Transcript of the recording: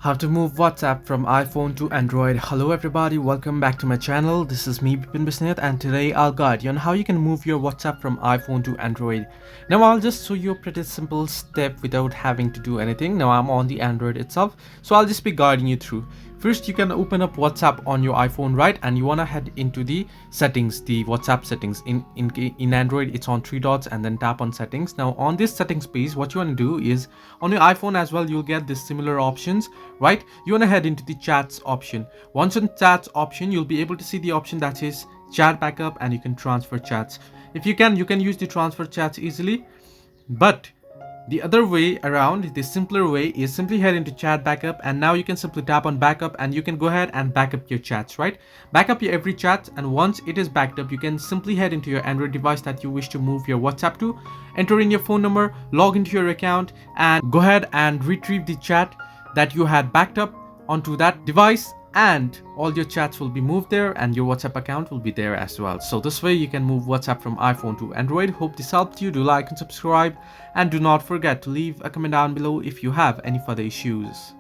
How to move WhatsApp from iPhone to Android. Hello everybody, welcome back to my channel. This is me Bipin Bisnath, and today I'll guide you on how you can move your WhatsApp from iPhone to Android. Now I'll just show you a pretty simple step without having to do anything. Now I'm on the Android itself, so I'll just be guiding you through. First, you can open up WhatsApp on your iPhone, right? And you want to head into the settings, the WhatsApp settings. In Android, it's on three dots and then tap on settings. Now on this settings page, what you want to do is on your iPhone as well, you'll get this similar options, right? You want to head into the chats option. Once on chats option, you'll be able to see the option that is chat backup, and you can transfer chats. If you can use the transfer chats easily, but the other way around, the simpler way, is simply head into chat backup, and now you can simply tap on backup and you can go ahead and back up your chats, right? Back up your every chat, and once it is backed up, you can simply head into your Android device that you wish to move your WhatsApp to, enter in your phone number, log into your account, and go ahead and retrieve the chat that you had backed up onto that device, and all your chats will be moved there and your WhatsApp account will be there as well. So this way you can move WhatsApp from iPhone to Android. Hope this helped you. Do like and subscribe, and do not forget to leave a comment down below if you have any further issues.